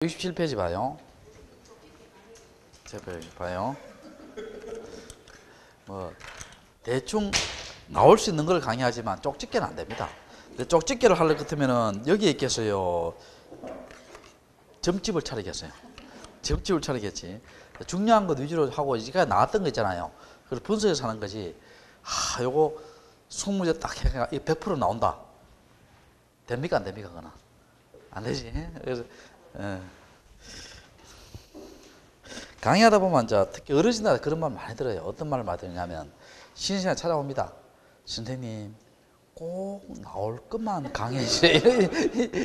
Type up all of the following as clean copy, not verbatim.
67페이지 봐요. 제발 봐요. 뭐 대충 나올 수 있는 걸 강의하지만 쪽집게는 안 됩니다. 근데 쪽집게를 하려 같으면은 여기에 있겠어요. 점집을 차리겠어요. 점집을 차리겠지. 중요한 것 위주로 하고 이제까지 나왔던 거 있잖아요. 그래서 분석해서 하는 거지. 요거 20문제 딱 해가 100% 나온다. 됩니까 안 됩니까 그거는? 안 되지. 그래서 강의하다 보면 이제 특히 어르신들 그런 말 많이 들어요. 어떤 말을 많이 들냐면 쉬는 시간에 찾아옵니다. 선생님 꼭 나올 것만 강의해 주세요.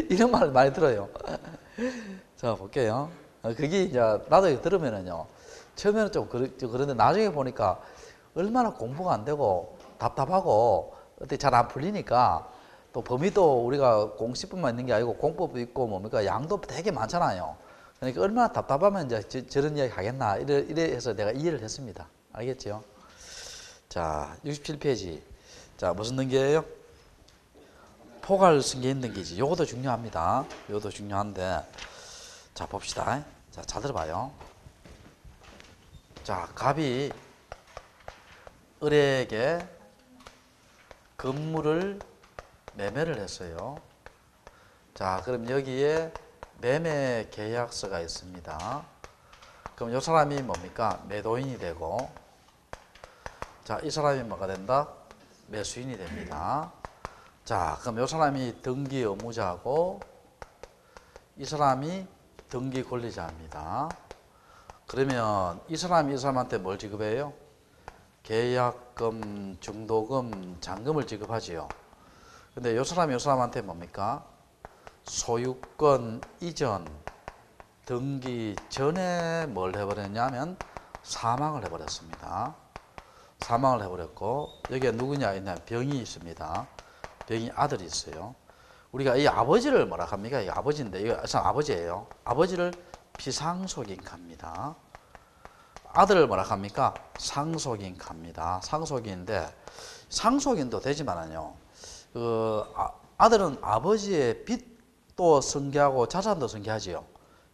이런 말을 많이 들어요. 자 볼게요. 그게 이제 나도 들으면은요. 처음에는 좀 그런데 나중에 보니까 얼마나 공부가 안 되고 답답하고 어떻게 잘 안 풀리니까 또 범위도 우리가 공식뿐만 있는 게 아니고 공법도 있고 뭡니까 양도 되게 많잖아요. 그러니까 얼마나 답답하면 이제 저런 이야기 하겠나 이래 해서 내가 이해를 했습니다. 알겠죠? 자 67페이지. 자 무슨 등기예요? 포괄승계인 등기지. 요것도 중요합니다. 요것도 중요한데 자 봅시다. 자 잘 들어봐요. 자 갑이 을에게 건물을 매매를 했어요. 자 그럼 여기에 매매 계약서가 있습니다. 그럼 이 사람이 뭡니까? 매도인이 되고, 자, 이 사람이 뭐가 된다? 매수인이 됩니다. 자, 그럼 이 사람이 등기 의무자고, 이 사람이 등기 권리자입니다. 그러면 이 사람이 이 사람한테 뭘 지급해요? 계약금, 중도금, 잔금을 지급하지요. 근데 이 사람이 이 사람한테 뭡니까? 소유권 이전 등기 전에 뭘 해버렸냐면 사망을 해버렸습니다. 사망을 해버렸고 여기에 누구냐 있냐 병이 있습니다. 병이 아들이 있어요. 우리가 이 아버지를 뭐라 합니까? 이 아버지인데 이거 아버지예요. 아버지를 비상속인가입니다. 아들을 뭐라 합니까? 상속인가입니다. 상속인인데 상속인도 되지만은요. 아들은 아버지의 빚도 승계하고 자산도 승계하지요.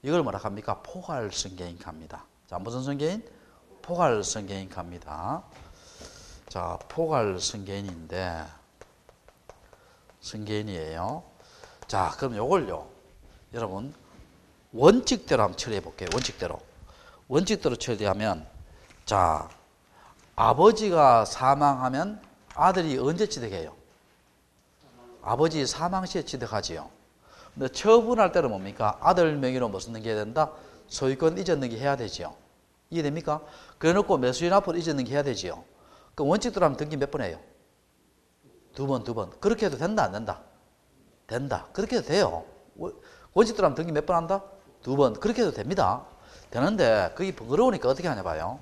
이걸 뭐라 합니까? 포괄승계인가입니다. 자, 무슨 승계인? 포괄승계인가입니다. 자, 포괄승계인인데 승계인이에요. 자, 그럼 요걸요. 여러분 원칙대로 한번 처리해 볼게요. 원칙대로 처리하면 자, 아버지가 사망하면 아들이 언제 취득해요? 아버지 사망 시에 취득하지요. 근데 처분할 때는 뭡니까? 아들 명의로 무슨 등기해야 된다? 소유권 이전 등기 해야 되지요. 이해됩니까? 그래 놓고 매수인 앞으로 이전 등기 해야 되지요. 그럼 원칙대로 하면 등기 몇 번 해요? 두 번. 그렇게 해도 된다, 안 된다? 된다. 그렇게 해도 돼요. 원칙대로 하면 등기 몇 번 한다? 두 번. 그렇게 해도 됩니다. 되는데 그게 번거로우니까 어떻게 하냐 봐요.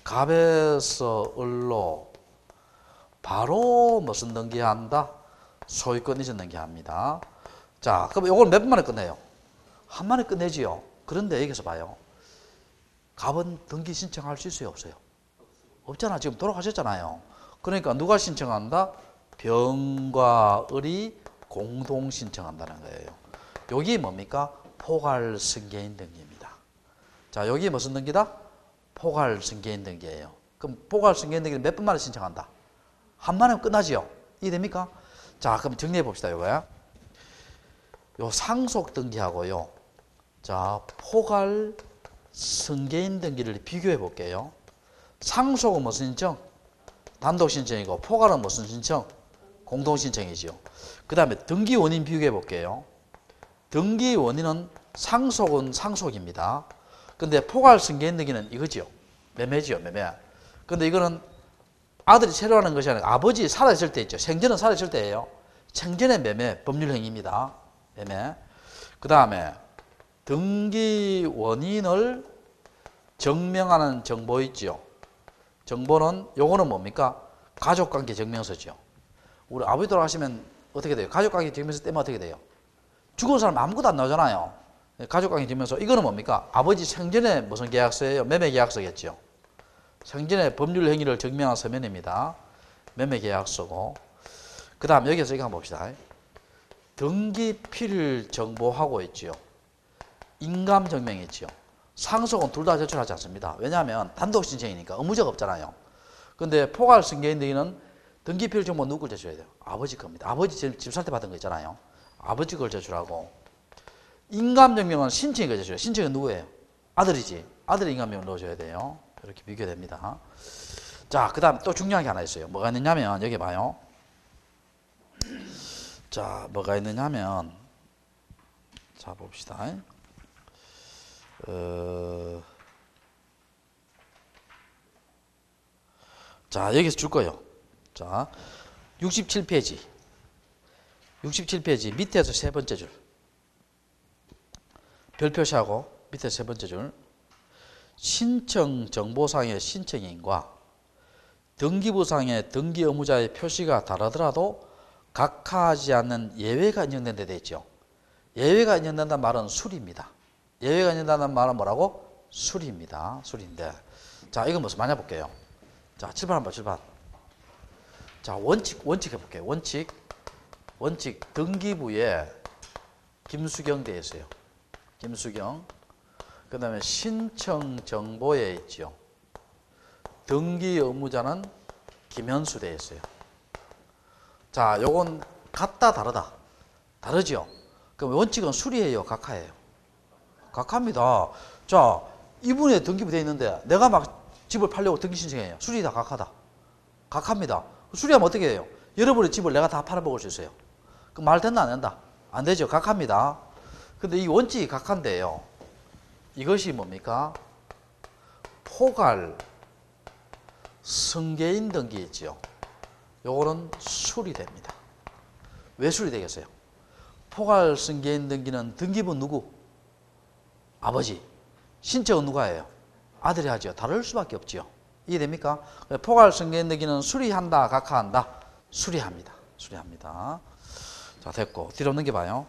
갑에서 을로 바로 무슨 등기한다? 소유권 이전 등기합니다. 자, 그럼 이걸 몇 번 만에 끝내요? 한 번에 끝내지요. 그런데 여기서 봐요. 갑은 등기 신청할 수 있어요, 없어요? 없잖아. 지금 돌아가셨잖아요. 그러니까 누가 신청한다? 병과 을이 공동 신청한다는 거예요. 여기 뭡니까? 포괄승계인 등기입니다. 자, 여기 무슨 등기다? 포괄승계인 등기예요. 그럼 포괄승계인 등기는 몇 번 만에 신청한다? 한 번에 끝나지요. 이해됩니까? 자, 그럼 정리해 봅시다. 이거야. 요 상속 등기하고요. 자, 포괄 승계인 등기를 비교해 볼게요. 상속은 무슨 신청? 단독 신청이고 포괄은 무슨 신청? 공동 신청이지요. 그다음에 등기 원인 비교해 볼게요. 등기 원인은 상속은 상속입니다. 근데 포괄 승계인 등기는 이거지요. 매매지요, 매매. 근데 이거는 아들이 새로 하는 것이 아니라 아버지 살아있을 때 있죠. 생전은 살아있을 때예요. 생전의 매매, 법률 행위입니다. 매매. 그 다음에 등기 원인을 증명하는 정보 있죠. 정보는 요거는 뭡니까? 가족관계 증명서죠. 우리 아버지 돌아가시면 어떻게 돼요? 가족관계 증명서 떼면 어떻게 돼요? 죽은 사람 아무것도 안 나오잖아요. 가족관계 증명서 이거는 뭡니까? 아버지 생전에 무슨 계약서예요? 매매 계약서겠죠. 생전의 법률 행위를 증명한 서면입니다. 매매 계약서고. 그 다음 여기서 이거 한번 봅시다. 등기필 정보하고 있죠. 인감증명이 있죠. 상속은 둘 다 제출하지 않습니다. 왜냐하면 단독 신청이니까 의무자가 없잖아요. 근데 포괄 승계인 등기는 등기필 정보 누구 걸 제출해야 돼요? 아버지 겁니다. 아버지 집 살 때 받은 거 있잖아요. 아버지 걸 제출하고, 인감증명은 신청이 걸 제출해요. 신청은 누구예요? 아들이지. 아들의 인감증명을 넣어줘야 돼요. 이렇게 비교됩니다. 자, 그 다음 또 중요한 게 하나 있어요. 뭐가 있느냐면, 여기 봐요. 자, 뭐가 있느냐면, 자, 봅시다. 자, 여기서 줄 거예요. 자, 67페이지. 67페이지 밑에서 세 번째 줄. 별 표시하고 밑에 세 번째 줄. 신청 정보상의 신청인과 등기부상의 등기 의무자의 표시가 다르더라도 각하하지 않는 예외가 인정된 데 되어 있죠. 예외가 인정된다는 말은 수리입니다. 예외가 인정된다는 말은 뭐라고? 수리입니다. 수리인데. 자, 이건 무슨 말이냐 볼게요. 자, 7번 한번 7번. 자, 원칙 해볼게요. 원칙 등기부에 김수경 되어 있어요. 김수경. 그 다음에 신청 정보에 있죠. 등기 의무자는 김현수 되어 있어요. 자, 요건 같다 다르다. 다르죠. 그럼 원칙은 수리예요, 각하예요? 각하입니다. 자, 이분의 등기부 되어 있는데 내가 막 집을 팔려고 등기 신청해요. 수리다 각하다. 각하입니다. 수리하면 어떻게 해요? 여러분의 집을 내가 다 팔아먹을 수 있어요. 그럼 말 된다 안 된다? 안 되죠. 각하입니다. 근데 이 원칙이 각하인데요. 이것이 뭡니까? 포괄 승계인 등기 있죠. 요거는 수리됩니다. 왜 수리되겠어요? 포괄 승계인 등기는 등기부 누구? 아버지. 신청은 누가 해요? 아들이 하죠. 다를 수밖에 없죠. 이해됩니까? 포괄 승계인 등기는 수리한다, 각하한다? 수리합니다. 수리합니다. 자, 됐고. 뒤로 넘겨봐요.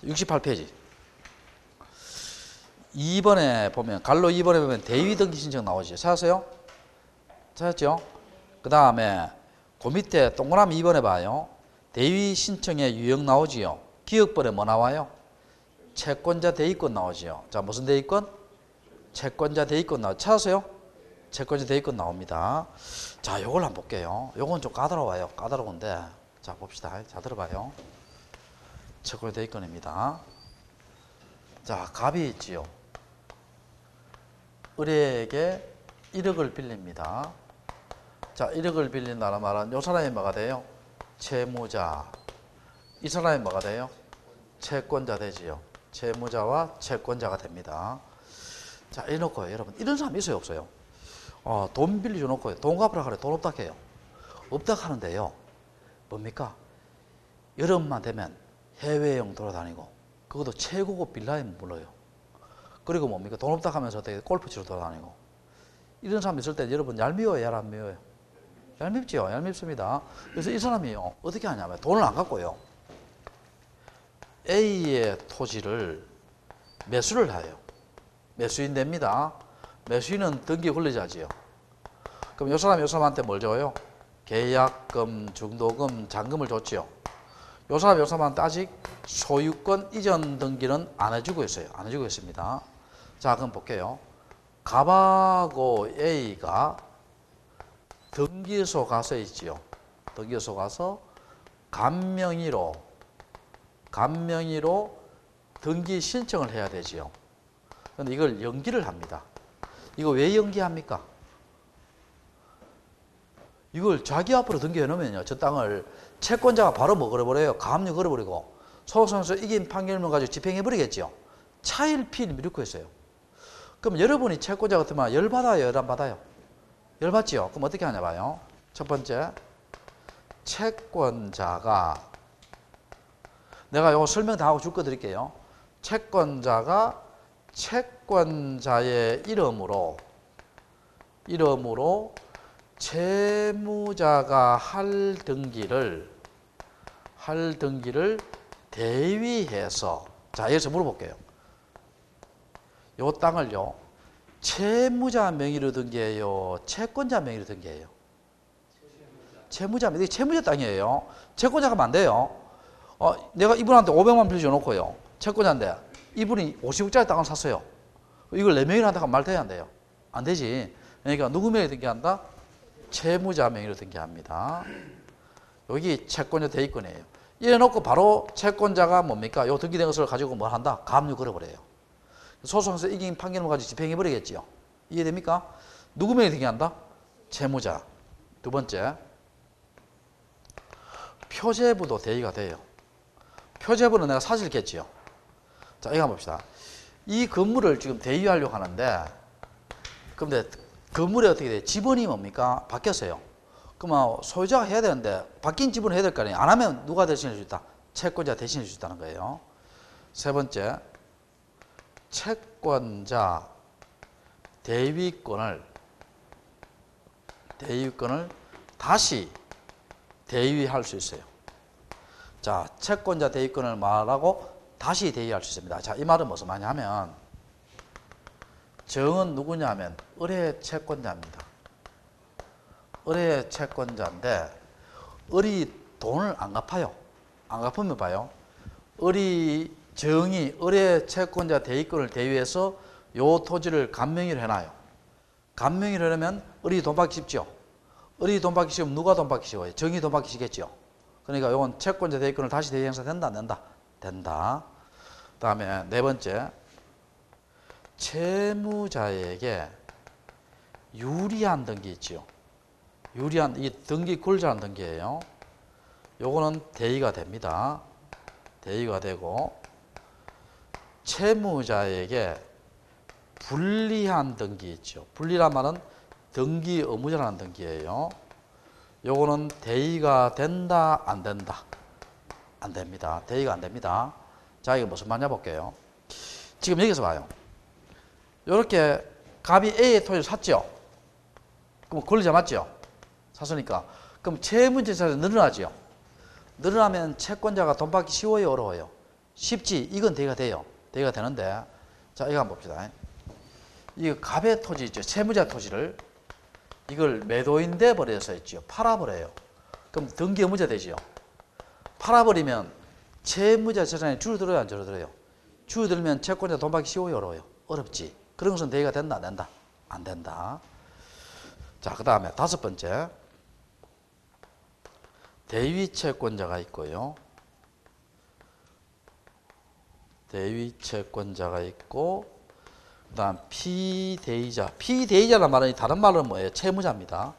68페이지. 2번에 보면, 갈로 2번에 보면 대위 등기 신청 나오죠. 찾았어요? 찾았죠? 그 다음에 그 밑에 동그라미 2번에 봐요. 대위 신청의 유형 나오지요. 기억번에 뭐 나와요? 채권자 대위권 나오지요. 자, 무슨 대위권? 채권자 대위권 나오죠. 찾았어요? 채권자 대위권 나옵니다. 자, 요걸 한번 볼게요. 요건 좀 까다로워요. 까다로운데. 자, 봅시다. 자, 들어봐요. 채권자 대위권입니다. 자, 갑이 있지요. 을에게 1억을 빌립니다. 자, 1억을 빌린다는 말은 요 사람이 뭐가 돼요? 채무자. 이 사람이 뭐가 돼요? 채권자 되지요. 채무자와 채권자가 됩니다. 자, 이래놓고요. 여러분, 이런 사람 있어요, 없어요? 돈 빌려줘 놓고요. 돈 갚으라 그래. 돈 없다 해요. 없다 하는데요. 뭡니까? 여름만 되면 해외여행 돌아다니고, 그것도 최고급 빌라에 물러요. 그리고 뭡니까? 돈 없다 하면서 어떻게 골프 치러 돌아다니고. 이런 사람 있을 때 여러분 얄미워요, 안 미워요? 얄밉지요. 얄밉습니다. 그래서 이 사람이요. 어떻게 하냐면 돈을 안 갖고요. A의 토지를 매수를 해요. 매수인 됩니다. 매수인은 등기 권리자지요. 그럼 이 사람한테 뭘 줘요? 계약금, 중도금, 잔금을 줬지요. 이 사람한테 아직 소유권 이전 등기는 안 해주고 있어요. 안 해주고 있습니다. 자, 그럼 볼게요. 갑하고 A가 등기소 가서 있지요. 등기소 가서 간명의로 등기 신청을 해야 되지요. 그런데 이걸 연기를 합니다. 이거 왜 연기합니까? 이걸 자기 앞으로 등기해 놓으면요. 저 땅을 채권자가 바로 뭐 걸어버려요? 가압류 걸어버리고 소송에서 이긴 판결문 가지고 집행해 버리겠죠. 차일피일 미루고 있어요. 그럼 여러분이 채권자 같으면 열받아요? 열 안 받아요? 열받지요? 그럼 어떻게 하냐 봐요. 첫 번째, 채권자가, 내가 이거 설명 다 하고 줄 거 드릴게요. 채권자가 채권자의 이름으로 채무자가 할 등기를 대위해서, 자, 여기서 물어볼게요. 요 땅을요, 채무자 명의로 등기해요? 채권자 명의로 등기해요? 채무자 명의. 채무자 땅이에요. 채권자가 안 돼요. 내가 이분한테 500만 빌려줘 놓고요. 채권자인데 이분이 50억짜리 땅을 샀어요. 이걸 4명이나 한다고 말 돼야 안 돼요? 안 되지. 그러니까 누구 명의로 등기한다? 채무자 명의로 등기합니다. 여기 채권자 대위권이에요. 이래놓고 바로 채권자가 뭡니까? 요 등기된 것을 가지고 뭘 한다? 가압류 걸어버려요. 소송에서 이긴 판결을 가지고 집행해버리겠지요. 이해됩니까? 누구 명의로 등기한다? 채무자. 두 번째, 표제부도 대위가 돼요. 표제부는 내가 사실겠지요. 자, 이거 한번 봅시다. 이 건물을 지금 대위하려고 하는데, 근데 건물에 어떻게 돼? 지분이 뭡니까? 바뀌었어요. 그러면 소유자가 해야 되는데, 바뀐 지분을 해야 될 거 아니에요. 안 하면 누가 대신해 줄 수 있다? 채권자 대신해 줄 수 있다는 거예요. 세 번째, 채권자 대위권을 다시 대위할 수 있어요. 자, 채권자 대위권을 말하고 다시 대위할 수 있습니다. 자, 이 말은 무슨 말이냐면, 정은 누구냐 하면 을의 채권자입니다. 을의 채권자인데, 을이 돈을 안 갚아요. 안 갚으면 봐요. 정이 을의 채권자 대위권을 대위해서 요 토지를 감명의로 해놔요. 감명의로 하려면 을이 돈 받기 쉽죠. 을이 돈 받기 쉬우면 누가 돈 받기 쉬워요? 정이 돈 받기 쉽겠죠. 그러니까 이건 채권자 대위권을 다시 대위 행사 된다 안 된다? 된다. 그 다음에 네 번째, 채무자에게 유리한 등기 있지요. 유리한, 이 등기 굴절한 등기예요. 요거는 대위가 됩니다. 대위가 되고, 채무자에게 불리한 등기 있죠. 불리란 말은 등기 의무자라는 등기예요. 요거는 대위가 된다 안 된다? 안 됩니다. 대위가 안 됩니다. 자, 이거 무슨 말이냐 볼게요. 지금 여기서 봐요. 요렇게 갑이 A의 토지를 샀죠. 그럼 권리자 맞죠? 샀으니까. 그럼 채무자산이 늘어나죠. 늘어나면 채권자가 돈 받기 쉬워요, 어려워요? 쉽지. 이건 대위가 돼요. 대위가 되는데, 자, 이거 한번 봅시다. 이거 갑의 토지 있죠. 채무자 토지를 이걸 매도인돼 버려서 있죠. 팔아버려요. 그럼 등기 의무자 되지요. 팔아버리면 채무자 재산이 줄어들어요, 안 줄어들어요? 줄어들면 채권자 돈 받기 쉬워요, 어려워요? 어렵지. 그런 것은 대위가 된다, 안 된다? 안 된다. 자, 그 다음에 다섯 번째, 대위 채권자가 있고요. 대위 채권자가 있고, 그 다음 피대위자. 피대위자란 말은 다른 말은 뭐예요? 채무자입니다.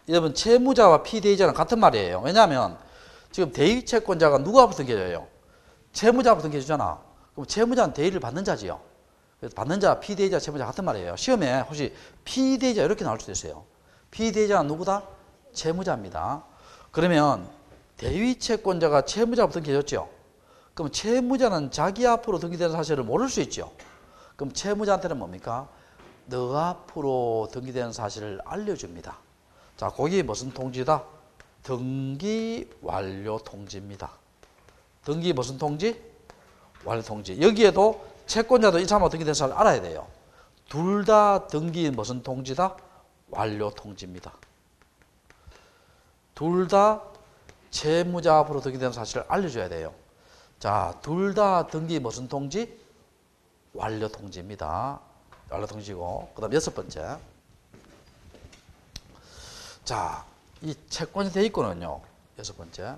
여러분, 채무자와 피대위자는 같은 말이에요. 왜냐하면 지금 대위 채권자가 누구 앞으로 등기해줘요? 채무자 앞으로 등기해주잖아. 그럼 채무자는 대위를 받는 자지요. 그래서 받는 자, 피대위자, 채무자 같은 말이에요. 시험에 혹시 피대위자 이렇게 나올 수도 있어요. 피대위자는 누구다? 채무자입니다. 그러면 대위 채권자가 채무자 앞으로 등기해줬죠. 그럼 채무자는 자기 앞으로 등기되는 사실을 모를 수 있죠. 그럼 채무자한테는 뭡니까? 너 앞으로 등기되는 사실을 알려줍니다. 자, 거기 무슨 통지다? 등기 완료 통지입니다. 등기 무슨 통지? 완료 통지. 여기에도 채권자도 이참에 등기된 사실을 알아야 돼요. 둘 다 등기 무슨 통지다? 완료 통지입니다. 둘 다 채무자 앞으로 등기된 사실을 알려줘야 돼요. 자, 둘 다 등기 무슨 통지? 완료 통지입니다. 완료 통지고, 그 다음 여섯 번째. 자, 이 채권자 대위권은요, 여섯 번째.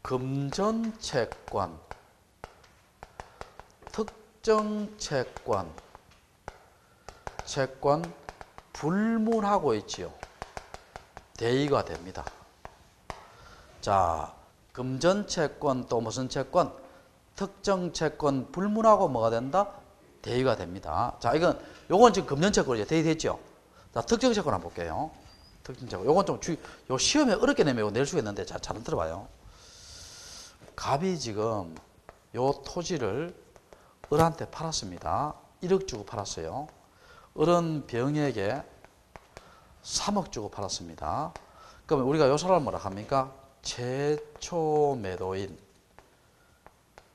금전 채권, 특정 채권, 채권 불문하고 있지요. 대위가 됩니다. 자, 금전 채권 또 무슨 채권? 특정 채권 불문하고 뭐가 된다? 대위가 됩니다. 자, 요건 지금 금전 채권이죠. 대위됐죠? 자, 특정 채권 한번 볼게요. 특정 채권. 요건 좀 요 시험에 어렵게 내면 낼 수 있는데 잘 들어봐요. 갑이 지금 요 토지를 을한테 팔았습니다. 1억 주고 팔았어요. 을은 병에게 3억 주고 팔았습니다. 그러면 우리가 요 사람을 뭐라 합니까? 최초 매도인.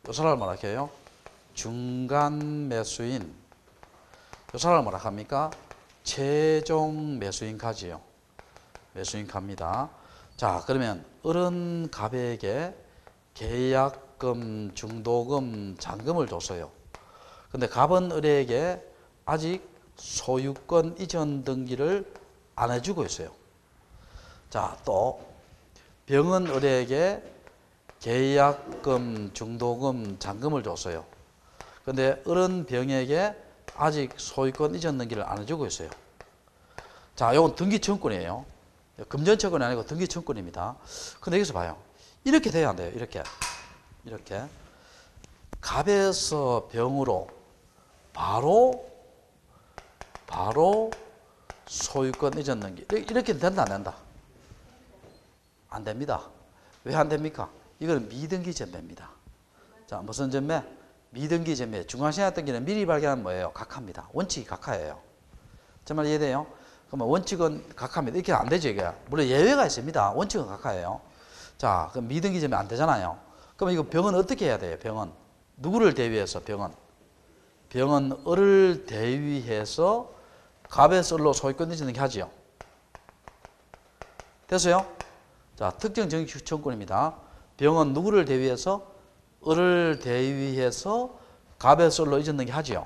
요 사람을 뭐라 해요? 중간 매수인. 요 사람을 뭐라 합니까? 최종 매수인 가지요. 매수인 갑니다. 자, 그러면 을은 갑에게 계약금 계약금, 중도금, 잔금을 줬어요. 근데 갑은 을에게 아직 소유권 이전 등기를 안 해주고 있어요. 자, 또 병은 을에게 계약금, 중도금, 잔금을 줬어요. 근데 을은 병에게 아직 소유권 이전 등기를 안 해주고 있어요. 자, 이건 등기청구권이에요. 금전채권이 아니고 등기청구권입니다. 근데 여기서 봐요. 이렇게 돼야 안 돼요. 이렇게. 갑에서 병으로 바로 소유권 이전 등기. 이렇게 된다, 안 된다? 안 됩니다. 왜 안 됩니까? 이거는 미등기 전매입니다. 자, 무슨 전매? 미등기 전매. 중간시효 등기는 미리 발견하면 뭐예요? 각하입니다. 원칙이 각하예요. 정말 이해돼요? 그러면 원칙은 각하입니다. 이렇게 안 되죠, 이게. 물론 예외가 있습니다. 원칙은 각하예요. 자, 그럼 미등기 전매 안 되잖아요. 그럼 이거 병은 어떻게 해야 돼요? 병은 누구를 대위해서? 병은 을을 대위해서 갑에서 을로 소유권 이전 등기 하지요. 됐어요? 자, 특정 정치청구권입니다. 병은 누구를 대위해서? 을을 대위해서 갑에서 을로 이전 등기 하지요.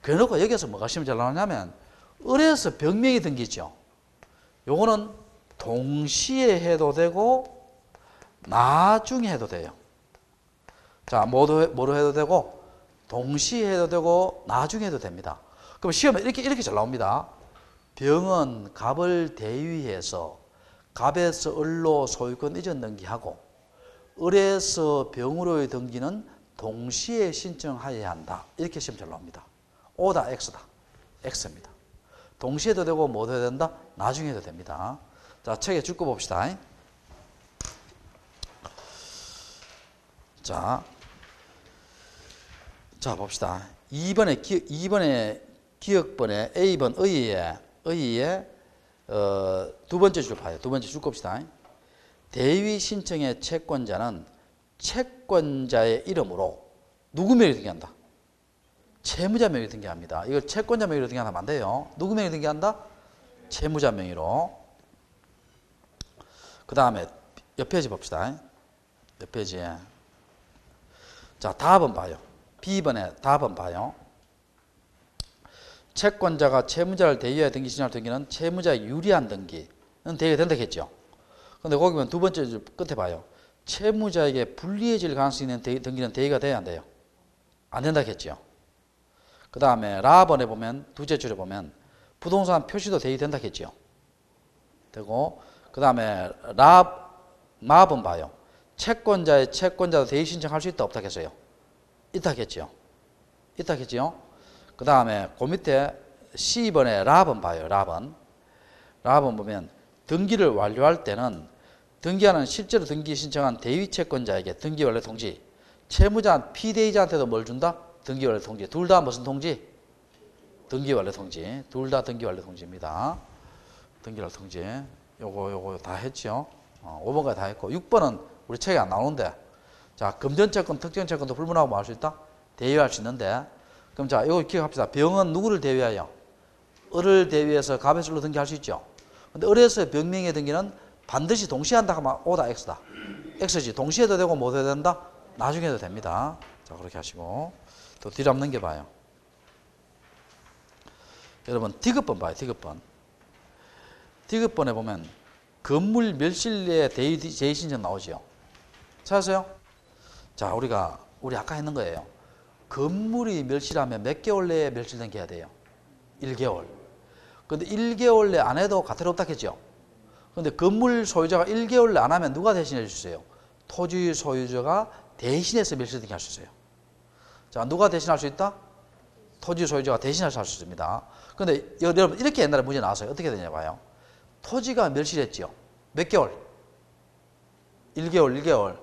그래놓고 여기서 뭐가 시면 잘 나오냐면 을에서 병명이 등기죠. 요거는 동시에 해도 되고 나중에 해도 돼요. 자, 뭐로 해도 되고 동시에 해도 되고 나중에 해도 됩니다. 그럼 시험에 이렇게 잘 나옵니다. 병은 갑을 대위해서 갑에서 을로 소유권 이전 등기하고 을에서 병으로의 등기는 동시에 신청하여야 한다. 이렇게 시험 잘 나옵니다. O다 X다. X입니다. 동시에 해도 되고 못 해도 된다? 나중에 해도 됩니다. 자, 책에 줄거 봅시다. 자, 봅시다. 2번에 기억번에 A번 의의에 두 번째 줄 봐요. 두 번째 줄 봅시다. 대위 신청의 채권자는 채권자의 이름으로 누구 명의 등기한다? 채무자 명의 등기합니다. 이걸 채권자 명의로 등기하면 안 돼요. 누구 명의 등기한다? 채무자 명의로. 그 다음에 옆 페이지 봅시다. 옆 페이지에. 자, 답은 봐요. B번에 답은 봐요. 채권자가 채무자를 대위하여 등기 신청할 등기는 채무자의 유리한 등기는 대위가 된다겠죠. 근데 거기 보면 두 번째 줄 끝에 봐요. 채무자에게 불리해질 가능성이 있는 등기는 대위가 돼야 안 돼요. 안 된다겠죠. 그 다음에 라번에 보면 두째 줄에 보면 부동산 표시도 대위 된다겠죠. 되고 그 다음에 마번 봐요. 채권자도 대위 신청할 수 있다 없다겠어요. 있다겠죠. 그 다음에 그 밑에 C번에 라번 봐요. 라번 보면 등기를 완료할 때는 등기하는 실제로 등기 신청한 대위 채권자에게 등기 완료 통지, 채무자 피대위자한테도 뭘 준다? 등기 완료 통지. 둘 다 무슨 통지? 등기 완료 통지. 둘 다 등기 완료 통지입니다. 등기 완료 통지. 요거 다 했죠. 5번까지 다 했고 6번은 우리 책에 안 나오는데, 자, 금전채권, 특정채권도 불문하고 뭐 할 수 있다? 대위할 수 있는데, 그럼 자, 이거 기억합시다. 병은 누구를 대위하여? 을을 대위해서 갑에서 을로 등기할 수 있죠. 근데 을에서 병명의 등기는 반드시 동시에 한다 하면 O다 X다. X지. 동시에 해도 되고 못 해도 된다? 나중에 해도 됩니다. 자, 그렇게 하시고 또 뒤로 한번 넘겨봐요. 여러분 디귿번 봐요. 디귿번에 보면 건물 멸실례 대위 제의신청 나오죠. 찾았어요? 자, 우리 아까 했는 거예요. 건물이 멸실하면 몇 개월 내에 멸실된 게 해야 돼요? 1개월. 근데 1개월 내 안 해도 가태료 없다 했죠. 근데 건물 소유자가 1개월 내 안 하면 누가 대신해 주세요? 토지 소유자가 대신해서 멸실등기 할 수 있어요. 자, 누가 대신할 수 있다? 토지 소유자가 대신해서 할 수 있습니다. 근데 여러분 이렇게 옛날에 문제 나왔어요. 어떻게 되냐 봐요. 토지가 멸실했죠. 몇 개월? 1개월.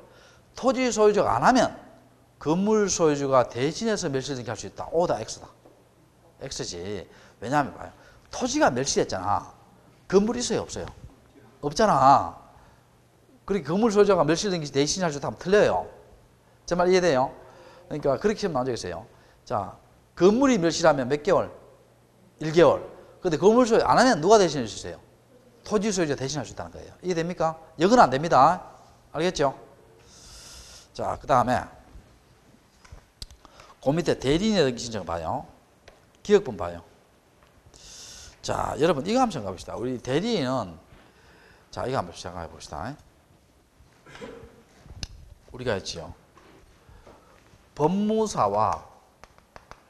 토지 소유자가 안 하면 건물 소유주가 대신해서 멸실등기 할 수 있다. O다 X다. X지. 왜냐하면 봐요. 토지가 멸실했잖아. 건물 있어요, 없어요? 없잖아. 그러니까 건물 소유자가 멸실등기 대신할 수 있다 하면 틀려요. 제 말 이해돼요? 그러니까 그렇게 하면 나오겠어요. 자, 건물이 멸실하면 몇 개월? 1개월. 근데 건물 소유 안 하면 누가 대신해 주세요? 토지 소유자 대신할 수 있다는 거예요. 이해됩니까? 여기는 안 됩니다. 알겠죠? 자, 그 다음에 그 밑에 대리인의 등기신청 봐요. 기억본 봐요. 자, 여러분 이거 한번 생각해 봅시다. 우리 대리인은 자, 이거 한번 생각해 봅시다. 우리가 했지요. 법무사와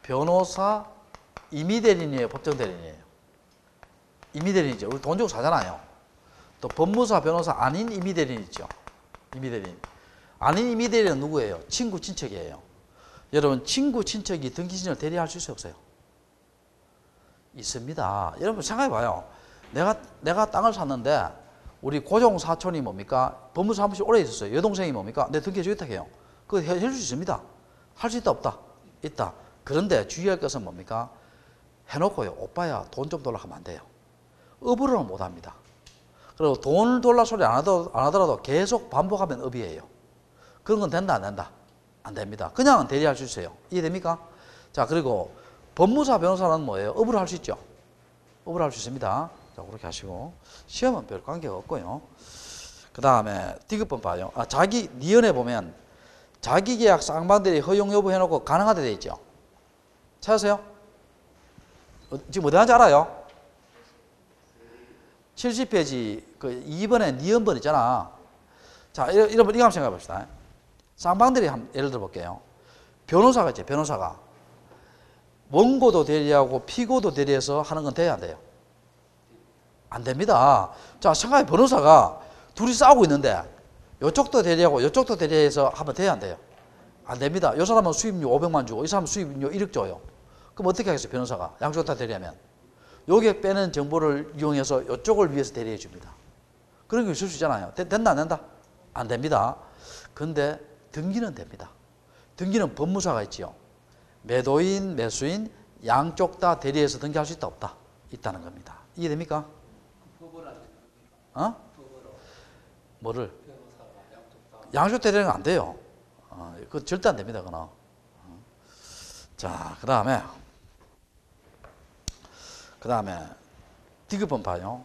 변호사, 임의대리인이에요, 법정대리인이에요? 임의대리인이죠. 우리 돈 주고 사잖아요. 또 법무사, 변호사 아닌 임의대리인 있죠. 임의대리인. 아닌 임의대리인은 누구예요? 친구, 친척이에요. 여러분 친구, 친척이 등기신청을 대리할 수 있어요, 없어요? 있습니다. 여러분 생각해봐요. 내가 땅을 샀는데 우리 고종 사촌이 뭡니까? 법무사 한 번씩 오래 있었어요. 여동생이 뭡니까? 내 등기해주겠다 해요. 그거 해줄 수 있습니다. 할 수 있다 없다? 있다. 그런데 주의할 것은 뭡니까? 해놓고요. 오빠야 돈 좀 돌라 하면 안 돼요. 업으로는 못합니다. 그리고 돈 돌라 소리 안 하더라도 계속 반복하면 업이에요. 그런 건 된다 안 된다? 안 됩니다. 그냥 대리할 수 있어요. 이해됩니까? 자, 그리고 법무사 변호사는 뭐예요? 업으로 할 수 있죠. 업으로 할 수 있습니다. 자, 그렇게 하시고 시험은 별 관계가 없고요. 그 다음에 디귿번 봐요. 니은에 보면 자기계약 쌍방대리 허용 여부 해놓고 가능하다 돼 있죠. 찾으세요? 지금 어디 하는지 알아요? 70페이지 그 2번에 니은번 있잖아. 자, 이거 한번 생각해 봅시다. 쌍방대리 예를 들어 볼게요. 변호사가 있죠. 변호사가 원고도 대리하고 피고도 대리해서 하는 건 돼야 안 돼요? 안 됩니다. 자, 생각해. 변호사가 둘이 싸우고 있는데 이쪽도 대리하고 이쪽도 대리해서 하면 돼야 안 돼요? 안 됩니다. 이 사람은 수입료 500만 주고 이 사람은 수입료 1억 줘요. 그럼 어떻게 하겠어요? 변호사가 양쪽 다 대리하면 여기에 빼는 정보를 이용해서 이쪽을 위해서 대리해 줍니다. 그런 게 있을 수 있잖아요. 된다 안 된다? 안 됩니다. 그런데 등기는 됩니다. 등기는 법무사가 있지요. 매도인, 매수인 양쪽 다 대리해서 등기할 수 있다 없다? 있다는 겁니다. 이해됩니까? 뭐를? 양쪽 대리는 안 돼요. 그건 절대 안 됩니다. 그건. 자, 그 다음에 디귿번 봐요.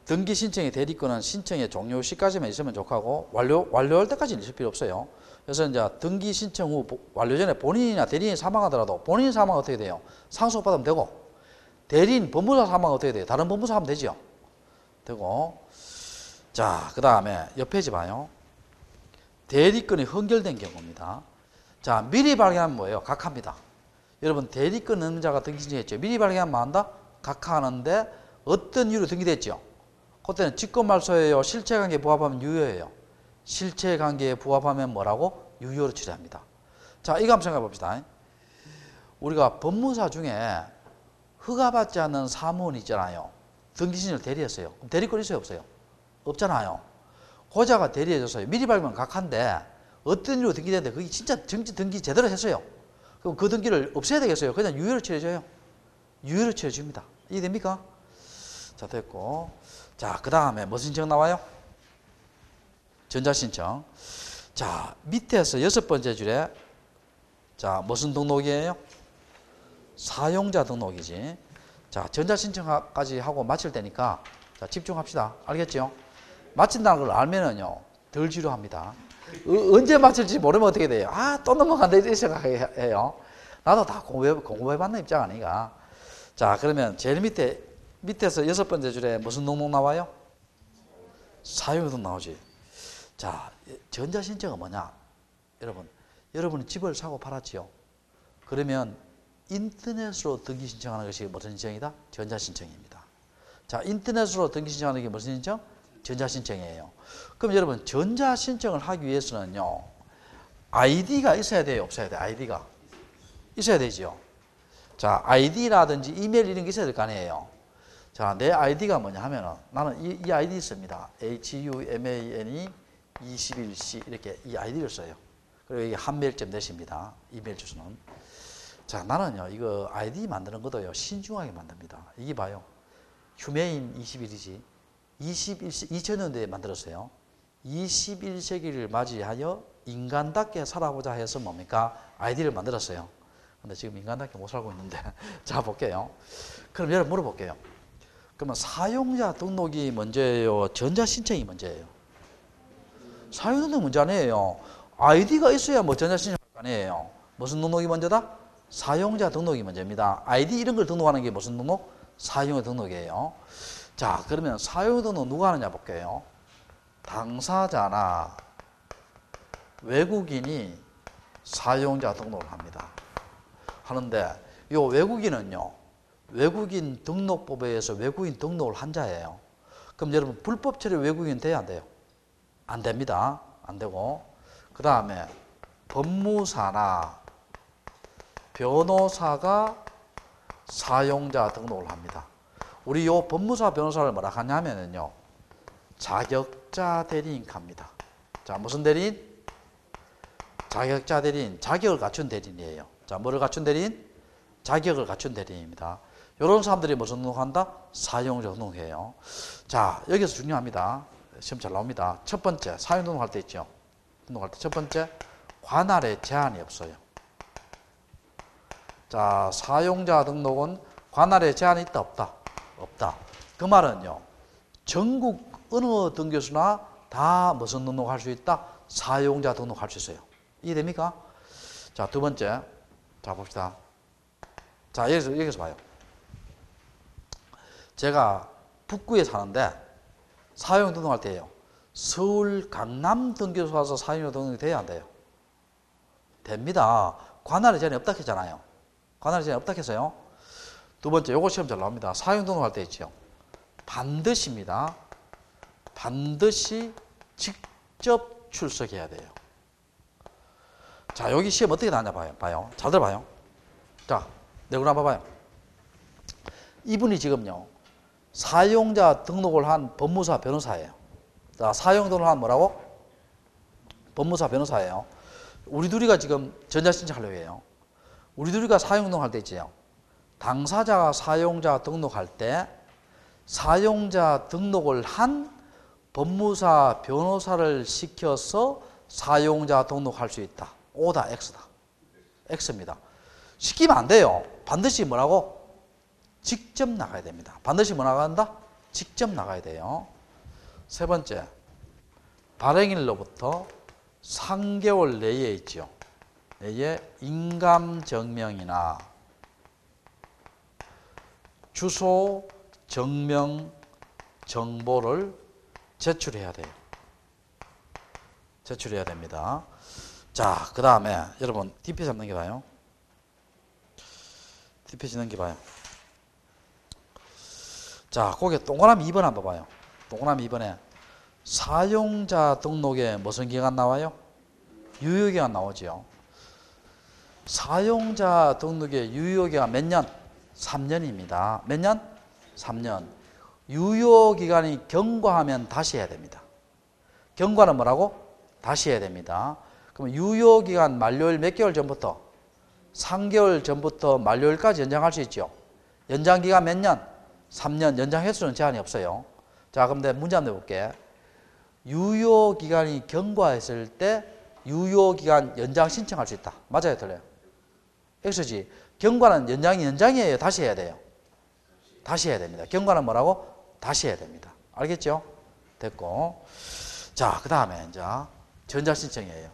등기 신청의 대리권은 신청의 종료 시까지만 있으면 좋고 완료할 때까지는 있을 필요 없어요. 그래서 이제 등기 신청 후 완료 전에 본인이나 대리인이 사망하더라도 본인 사망 어떻게 돼요? 상속받으면 되고 대리인 법무사 사망 어떻게 돼요? 다른 법무사 하면 되죠. 되고 자, 그 다음에 옆 페이지 봐요. 대리권이 헌결된 경우입니다. 자, 미리 발행하면 뭐예요? 각하입니다. 여러분 대리권 없는 자가 등기 신청했죠. 미리 발행하면 뭐 한다? 각하하는데 어떤 이유로 등기됐죠? 그때는 직권말소예요? 실체관계에 부합하면 유효예요? 실체관계에 부합하면 뭐라고? 유효로 처리합니다. 자, 이거 한번 생각해 봅시다. 우리가 법무사 중에 허가받지 않는 사무원이 있잖아요. 등기신청을 대리했어요. 그럼 대리권 있어요? 없어요? 없잖아요. 고자가 대리해줬어요. 미리 발행은 각한데 어떤 이유로 등기됐는데 그게 진짜 등기 제대로 했어요. 그럼 그 등기를 없애야 되겠어요? 그냥 유효로 처리해줘요. 유효로 처리해줍니다. 이해됩니까? 자, 됐고. 자, 그 다음에 무슨 신청 나와요? 전자신청. 자, 밑에서 6번째 줄에 자, 무슨 등록이에요? 사용자 등록이지. 자, 전자신청까지 하고 마칠 테니까 자, 집중합시다. 알겠죠? 마친다는 걸 알면은요 덜 지루합니다. 언제 마칠지 모르면 어떻게 돼요? 또 넘어간다 이렇게 생각해요. 나도 다 공부해봤는 입장 아니가. 자, 그러면 제일 밑에서 6번째 줄에 무슨 등록 나와요? 사용등 나오지. 자, 전자신청은 뭐냐? 여러분이 집을 사고 팔았지요. 그러면 인터넷으로 등기 신청하는 것이 무슨 신청이다? 전자신청입니다. 자, 인터넷으로 등기 신청하는 게 무슨 신청? 전자신청이에요. 그럼 여러분 전자신청을 하기 위해서는요 아이디가 있어야 돼요? 없어야 돼요? 아이디가 있어야 되죠. 자, 아이디라든지 이메일 이런 게 있어야 될 거 아니에요. 자, 내 아이디가 뭐냐 하면은 나는 이 아이디 있습니다. HUMANE 21C 이렇게 이 아이디를 써요. 그리고 이게 한메일.net입니다. 이메일 주소는. 자, 나는요 이거 아이디 만드는 것도요 신중하게 만듭니다. 이게 봐요. 휴메인 21이지. 2000년대에 만들었어요. 21세기를 맞이하여 인간답게 살아보자 해서 뭡니까? 아이디를 만들었어요. 근데 지금 인간답게 못 살고 있는데 자, 볼게요. 그럼 여러분 물어볼게요. 그러면 사용자 등록이 문제예요? 전자신청이 문제예요? 사용자 등록 문제 아니에요. 아이디가 있어야 뭐 전자신청 할 거 아니에요. 무슨 등록이 먼저다? 사용자 등록이 먼저입니다. 아이디 이런 걸 등록하는 게 무슨 등록? 사용자 등록이에요. 자, 그러면 사용자 등록 누가 하느냐 볼게요. 당사자나 외국인이 사용자 등록을 합니다. 하는데 이 외국인은요, 외국인 등록법에 의해서 외국인 등록을 한 자예요. 그럼 여러분 불법 체류 외국인 돼야 안 돼요? 안 됩니다. 안 되고, 그 다음에 법무사나 변호사가 사용자 등록을 합니다. 우리 요 법무사 변호사를 뭐라 하냐면요, 자격자 대리인 합니다. 자, 무슨 대리인? 자격자 대리인, 자격을 갖춘 대리인이에요. 자, 뭐를 갖춘 대리인? 자격을 갖춘 대리인입니다. 이런 사람들이 무슨 등록한다? 사용자 등록해요. 자, 여기서 중요합니다. 시험 잘 나옵니다. 첫 번째, 사용 등록할 때 있죠. 등록할 때 첫 번째, 관할에 제한이 없어요. 자, 사용자 등록은 관할에 제한이 있다, 없다? 없다. 그 말은요, 전국 어느 등교수나 다 무슨 등록할 수 있다? 사용자 등록할 수 있어요. 이해됩니까? 자, 두 번째, 자 봅시다. 자, 여기서 봐요. 제가 북구에 사는데 사용 등록할 때예요. 서울 강남 등교소 와서 사용 등록이 돼야 안 돼요? 됩니다. 관할에 제한이 없다 했잖아요. 관할에 제한이 없다 했어요. 두 번째, 요거 시험 잘 나옵니다. 사용 등록할 때 있죠. 반드시입니다. 반드시 직접 출석해야 돼요. 자, 여기 시험 어떻게 나왔냐 봐요. 잘 들어봐요. 자, 내구나 봐봐요. 이분이 지금요, 사용자 등록을 한 법무사 변호사예요. 자, 사용 등록을 한 뭐라고? 법무사 변호사예요. 우리 둘이가 지금 전자신청하려고 해요. 우리 둘이가 사용 등록할 때 있지요. 당사자가 사용자 등록할 때 사용자 등록을 한 법무사 변호사를 시켜서 사용자 등록할 수 있다. O다, X다. X입니다. 시키면 안 돼요. 반드시 뭐라고? 직접 나가야 됩니다. 반드시 뭐 나간다? 직접 나가야 돼요. 세 번째, 발행일로부터 3개월 내에 있죠. 내에 인감증명이나 주소 증명 정보를 제출해야 돼요. 제출해야 됩니다. 자, 그 다음에 여러분 뒷페이지 한번 넘겨봐요. 뒷페이지 넘겨봐요. 자, 거기에 동그라미 2번 한번 봐요. 동그라미 2번에 사용자 등록에 무슨 기간 나와요? 유효기간 나오죠. 사용자 등록의 유효기간 몇 년? 3년입니다. 몇 년? 3년. 유효기간이 경과하면 다시 해야 됩니다. 경과는 뭐라고? 다시 해야 됩니다. 그럼 유효기간 만료일 몇 개월 전부터? 3개월 전부터 만료일까지 연장할 수 있죠. 연장기간 몇 년? 3년. 연장 횟수는 제한이 없어요. 자, 그럼 내가 문제 한번 내볼게. 유효기간이 경과했을 때 유효기간 연장 신청할 수 있다. 맞아요, 틀려요? X지. 경과는 연장이에요, 다시 해야 돼요? 다시 해야 됩니다. 경과는 뭐라고? 다시 해야 됩니다. 알겠죠? 됐고. 자, 그 다음에 이제 전자신청이에요.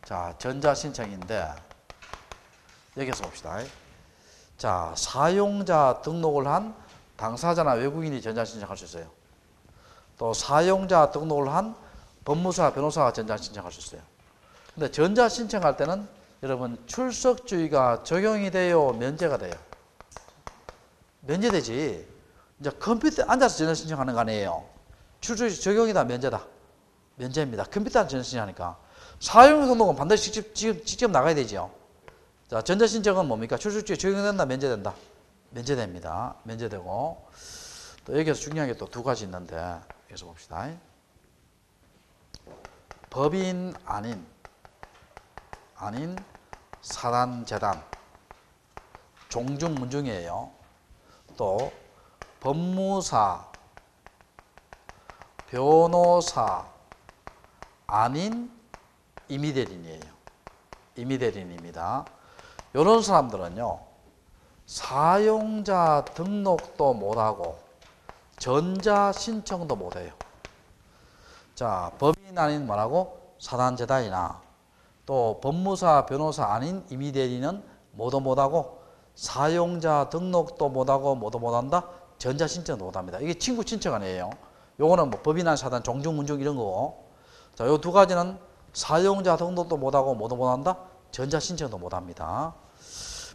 자, 전자신청인데 여기서 봅시다. 자, 사용자 등록을 한 당사자나 외국인이 전자신청할 수 있어요. 또 사용자 등록을 한 법무사, 변호사가 전자신청할 수 있어요. 근데 전자신청할 때는 여러분 출석주의가 적용이 돼요? 면제가 돼요? 면제되지. 이제 컴퓨터에 앉아서 전자신청하는 거 아니에요. 출석주의 적용이다, 면제다? 면제입니다. 컴퓨터에 전자신청하니까. 사용 등록은 반드시 직접 나가야 되죠. 자, 전자신청은 뭡니까? 출석주의 적용된다, 면제된다? 면제됩니다. 면제되고. 또 여기서 중요한 게 또 두 가지 있는데 여기서 봅시다. 법인 아닌 사단재단 종중문중이에요. 또 법무사, 변호사 아닌 임의대리인이에요. 임의대리인입니다. 이런 사람들은요, 사용자 등록도 못하고 전자신청도 못해요. 자, 법인 아닌 뭐라고? 사단재단이나 또 법무사, 변호사 아닌 임의대리는 뭐도 못하고 사용자 등록도 못하고 뭐도 못한다? 전자신청도 못합니다. 이게 친구 친척 아니에요. 요거는 뭐 법인한 사단, 종중문중 이런 거고. 자, 요 두 가지는 사용자 등록도 못하고 뭐도 못한다? 전자신청도 못합니다.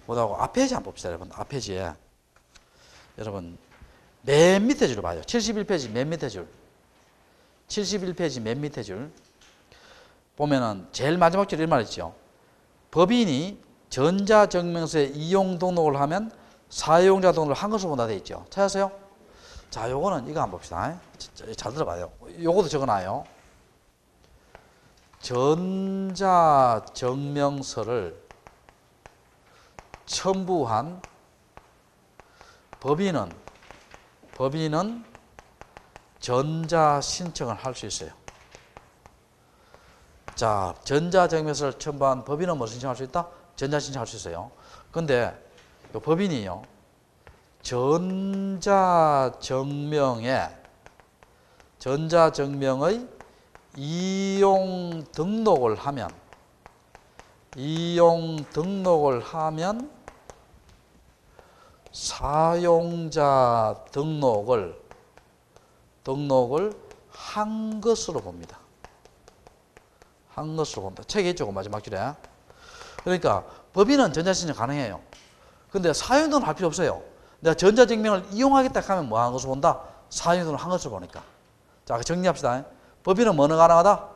못하고 앞 페이지 한번 봅시다, 여러분. 앞 페이지에 여러분 맨 밑에 줄을 봐요. 71페이지 맨 밑에 줄. 71페이지 맨 밑에 줄 보면은 제일 마지막 줄에 이런 말 있죠. 법인이 전자증명서에 이용 등록을 하면 사용자 등록을 한 것으로 본다 돼 있죠. 찾았어요? 자, 요거는 이거 한번 봅시다. 잘 들어봐요. 요것도 적어놔요. 전자증명서를 첨부한 법인은 전자신청을 할 수 있어요. 자, 전자증명서를 첨부한 법인은 뭐 신청할 수 있다? 전자신청할 수 있어요. 근데 이 법인이요, 전자증명의 이용 등록을 하면 사용자 등록을 한 것으로 봅니다. 한 것으로 본다. 책에 있죠, 마지막 줄에. 그러니까 법인은 전자신청 가능해요. 근데 사용등록 할 필요 없어요. 내가 전자증명을 이용하겠다 하면 뭐 하는 것으로 본다? 사용등록을 한 것으로 보니까. 자, 정리합시다. 법인은 뭐는 가능하다?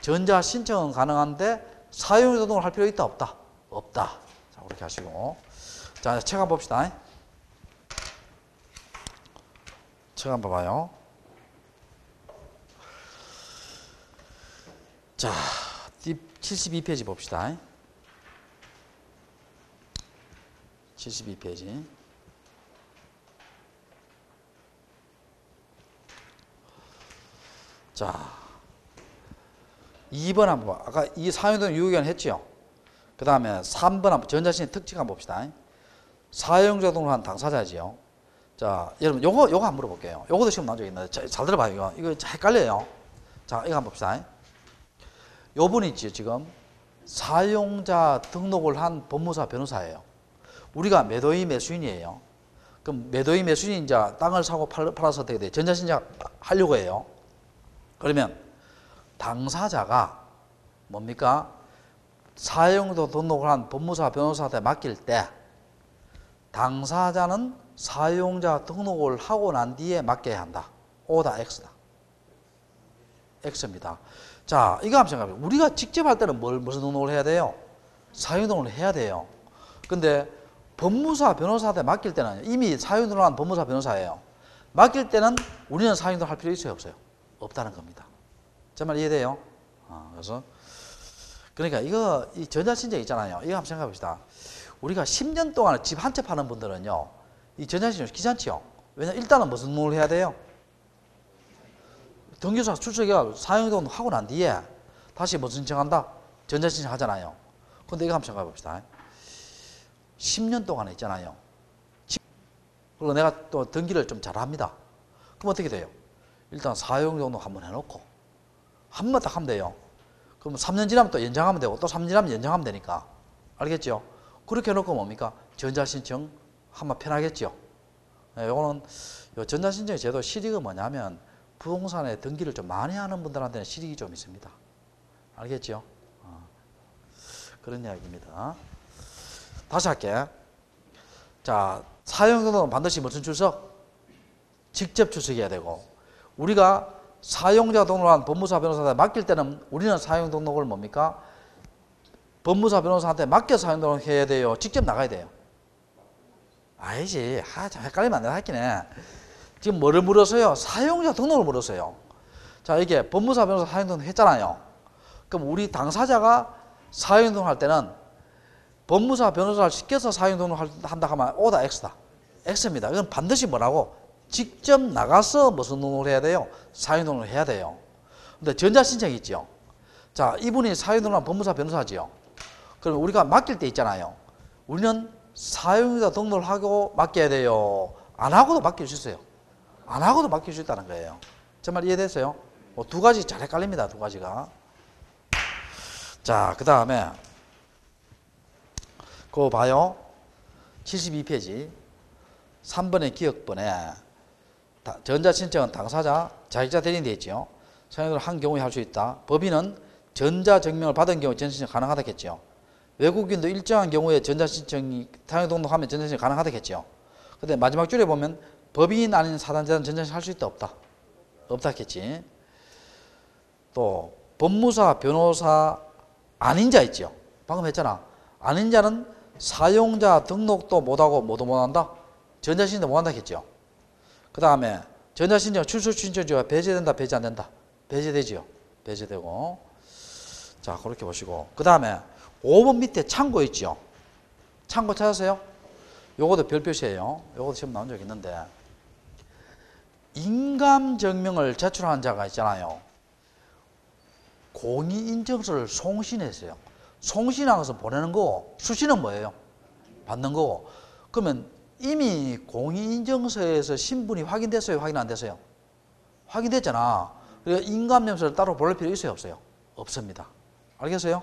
전자신청은 가능한데 사용등록을 할 필요 있다, 없다? 없다. 자, 그렇게 하시고. 자, 책 한번 봅시다. 책 한번 봐요. 자, 72페이지 봅시다. 72페이지. 자, 2번 한번 봐. 아까 이 사용등 유효기간 했죠? 그 다음에 3번 한번 전자신청 특징 한번 봅시다. 사용자 등록한 당사자지요. 자, 여러분 요거 한번 물어볼게요. 요거도 시험 나온 적이 있는데 잘 들어봐요. 이거 헷갈려요. 자, 이거 한번 봅시다. 요 분이 있지, 지금 사용자 등록을 한 법무사 변호사예요. 우리가 매도인 매수인이에요. 그럼 매도인 매수인이 이제 땅을 사고 팔아서 어떻게 돼? 전자신청 하려고 해요. 그러면 당사자가 뭡니까? 사용자 등록을 한 법무사 변호사한테 맡길 때 당사자는 사용자 등록을 하고 난 뒤에 맡겨야 한다. O다 X다. X입니다. 자, 이거 한번 생각해보세요. 우리가 직접 할 때는 무슨 등록을 해야 돼요? 사용 등록을 해야 돼요. 근데 법무사 변호사한테 맡길 때는 이미 사용 등록한 법무사 변호사예요. 맡길 때는 우리는 사용 등록 할 필요 있어요, 없어요? 없다는 겁니다. 제 말 이해돼요? 그래서 그러니까 이 전자신청 있잖아요. 이거 한번 생각해 봅시다. 우리가 10년 동안 집 한 채 파는 분들은요, 이 전자신청 귀찮지요. 왜냐면 일단은 무슨 등록을 해야 돼요? 등기소사 출석해가 사용등록 하고 난 뒤에 다시 무슨 신청한다? 전자신청 하잖아요. 근데 이거 한번 생각해 봅시다. 10년 동안에 있잖아요. 그리고 내가 또 등기를 좀 잘합니다. 그럼 어떻게 돼요? 일단 사용등록 한번 해놓고 한 번 딱 하면 돼요. 그럼 3년 지나면 또 연장하면 되고 또 3년 지나면 연장하면 되니까. 알겠죠? 그렇게 해놓고 뭡니까? 전자신청 하면 편하겠죠? 요거는 요 전자신청의 제도 실익은 뭐냐면 부동산에 등기를 좀 많이 하는 분들한테는 실익이 좀 있습니다. 알겠죠? 그런 이야기입니다. 다시 할게. 자, 사용등록은 반드시 무슨 출석? 직접 출석해야 되고, 우리가 사용자 등록한 법무사 변호사한테 맡길 때는 우리는 사용 등록을 뭡니까? 법무사 변호사한테 맡겨 사용 등록을 해야 돼요? 직접 나가야 돼요? 아니지. 참 헷갈리면 안 되나 했긴 해. 지금 뭐를 물었어요? 사용자 등록을 물었어요. 자, 이게 법무사 변호사 사용 등록 했잖아요. 그럼 우리 당사자가 사용 등록 할 때는 법무사 변호사를 시켜서 사용 등록 한다 하면 O다 X다. X입니다. 이건 반드시 뭐라고? 직접 나가서 무슨 등록을 해야 돼요? 사용 등록을 해야 돼요. 근데 전자신청이 있죠. 자, 이분이 사용 등록한 법무사 변호사지요. 그럼 우리가 맡길 때 있잖아요. 우리는 사용자 등록을 하고 맡겨야 돼요? 안 하고도 맡길 수 있어요? 안 하고도 맡길 수 있다는 거예요. 제 말 이해됐어요? 두 가지 잘 헷갈립니다. 두 가지가. 자, 그 다음에 그거 봐요. 72페이지 3번의 기억번에 전자신청은 당사자, 자격자 대리인이 되어 있죠. 사용자를 한 경우에 할 수 있다. 법인은 전자증명을 받은 경우에 전자신청 가능하다겠죠. 외국인도 일정한 경우에 전자신청이 사용등록하면 전자신청 가능하다겠죠. 근데 마지막 줄에 보면 법인 아닌 사단자는 전자신청 할 수 있다 없다? 없다겠지. 또 법무사, 변호사 아닌 자 있죠. 방금 했잖아. 아닌 자는 사용자 등록도 못하고 뭐도 못한다? 전자신청도 못한다겠죠. 그 다음에 전자신청 출소신청지가 배제된다 배제 안된다? 배제되지요. 배제되고. 자, 그렇게 보시고. 그 다음에 5번 밑에 창고 있죠. 창고 찾았어요? 요것도 별표시예요. 요것도 시험 나온 적 있는데 인감증명을 제출한 자가 있잖아요. 공인인증서를 송신했어요. 송신한 것은 보내는 거고 수신은 뭐예요? 받는 거고. 그러면 이미 공인인증서에서 신분이 확인됐어요? 확인 안 됐어요? 확인됐잖아. 그러니까 인감증명서를 따로 보낼 필요 있어요? 없어요? 없습니다. 알겠어요?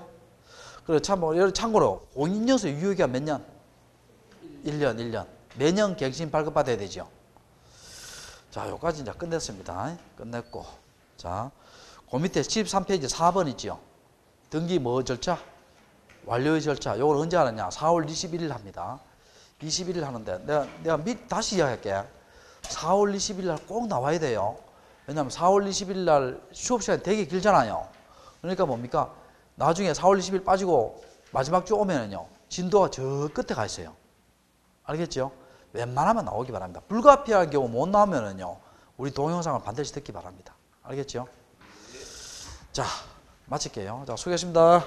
그리고 참고로 공인인증서 유효기간 몇 년? 1년. 매년 갱신 발급받아야 되죠. 자, 여기까지 이제 끝냈습니다. 끝냈고. 자, 그 밑에 73페이지 4번 있죠. 등기 뭐 절차? 완료의 절차. 요걸 언제 하느냐? 4월 21일 합니다. 21일 하는데 내가 다시 이야기할게. 4월 20일 날 꼭 나와야 돼요. 왜냐하면 4월 20일 날 수업 시간이 되게 길잖아요. 그러니까 뭡니까? 나중에 4월 20일 빠지고 마지막 주 오면은요. 진도가 저 끝에 가 있어요. 알겠죠? 웬만하면 나오기 바랍니다. 불가피할 경우 못 나오면은요. 우리 동영상을 반드시 듣기 바랍니다. 알겠죠? 자, 마칠게요. 자, 수고하셨습니다.